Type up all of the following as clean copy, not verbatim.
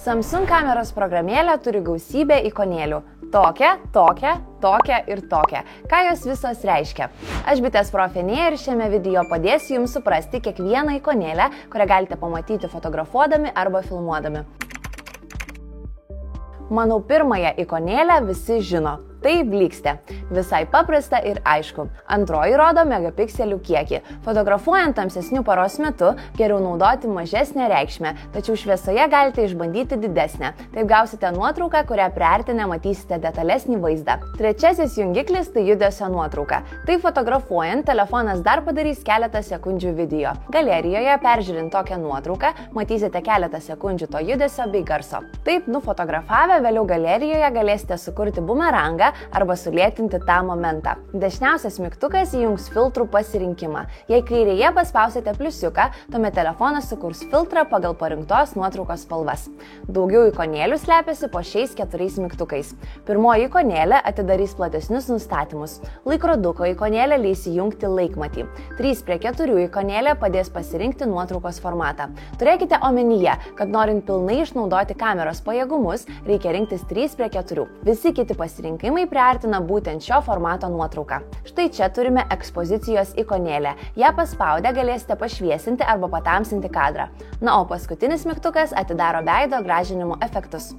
Samsung kameros programėlė turi gausybę ikonėlių. Tokia, tokia, tokia ir tokia. Ką jos visos reiškia? Aš Bitės Profenė ir šiame video padėsiu jums suprasti kiekvieną ikonėlę, kurią galite pamatyti fotografuodami arba filmuodami. Manau, pirmąją ikonėlę visi žino. Tai blyksnė. Visai paprasta ir aišku. Antroji rodo megapikselių kiekį. Fotografuojant tamsesnių paros metu geriau naudoti mažesnę reikšmę, tačiau šviesoje galite išbandyti didesnę. Taip gausite nuotrauką, kurią priartinę matysite detalesnį vaizdą. Trečiasis jungiklis tai judesio nuotrauka. Tai fotografuojant, telefonas dar padarys keletą sekundžių video. Galerijoje peržiūrint tokią nuotrauką, matysite keletą sekundžių to judesio bei garso. Taip nufotografavę, vėliau galerijoje galėsite sukurti bumerangą arba sulėtinti tą momentą. Dešiniausias mygtukas įjungs filtrų pasirinkimą. Jei kairėje paspausite pliusiuką, tuomet telefonas sukurs filtrą pagal parinktos nuotraukos spalvas. Daugiau ikonėlių slepiasi po šiais 4 mygtukais. Pirmoji ikonėlė atidarys platesnius nustatymus. Laikroduko ikonėlė leis įjungti laikmatį. 3:4 ikonėlė padės pasirinkti nuotraukos formatą. Turėkite omenyje, kad norint pilnai išnaudoti kameros pajėgumus, reikia rinktis 3:4. Visi kiti pasirinkimai priartina būtent šio formato nuotrauką. Štai čia turime ekspozicijos ikonėlę. Ją paspaudę galėsite pašviesinti arba patamsinti kadrą. Na, o paskutinis mygtukas atidaro veido gražinimo efektus.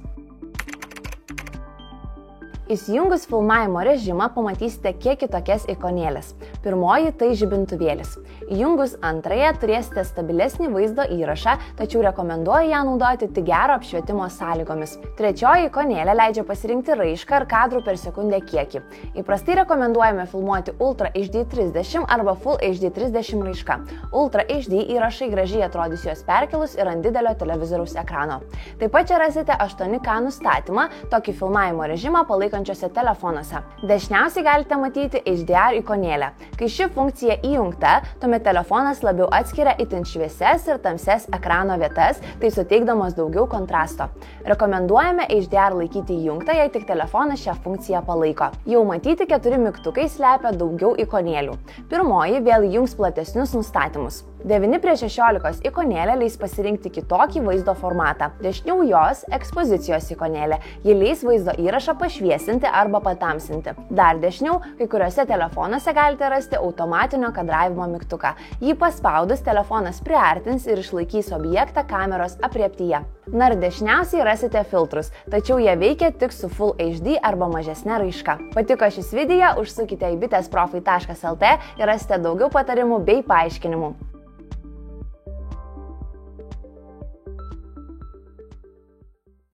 Įsijungus filmavimo režimą pamatysite kiek kitokias ikonėlės. Pirmoji tai žibintuvėlis. Įjungus antrąją turėsite stabilesnį vaizdo įrašą, tačiau rekomenduoju ją naudoti tik gero apšvietimo sąlygomis. Trečioji ikonėlė leidžia pasirinkti raišką ir kadrų per sekundę kiekį. Įprastai rekomenduojame filmuoti Ultra HD 30 arba Full HD 30 raiška. Ultra HD įrašai gražiai atrodys juos perkelus ir ant didelio televizoriaus ekrano. Taip pat čia rasite 8K nustatymą, tokį filmavimo režimą palaikančiuose telefonuose. Dažniausiai galite matyti HDR ikonėlę. Kai ši funkcija įjungta, tuomet telefonas labiau atskiria itin šviesias ir tamsias ekrano vietas, tai suteikdamas daugiau kontrasto. Rekomenduojame HDR laikyti įjungtą, jei tik telefonas šią funkciją palaiko. Jau matyti 4 mygtukai slepia daugiau ikonėlių. Pirmoji vėl įjungs platesnius nustatymus. 9:16 ikonėlė leis pasirinkti kitokį vaizdo formatą. Dešiniau jos ekspozicijos ikonėlė. Ji leis vaizdo įrašą pašviesinti arba patamsinti. Dar dešiniau, kai kuriuose telefonuose galite rasti automatinio kadravimo mygtuką. Jį paspaudus telefonas priartins ir išlaikys objektą kameros aprėptyje. Na ir dešiniausiai rasite filtrus, tačiau jie veikia tik su Full HD arba mažesne raiška. Patiko šis video, užsukite į bitesprofai.lt ir rasite daugiau patarimų bei paaiškinimų.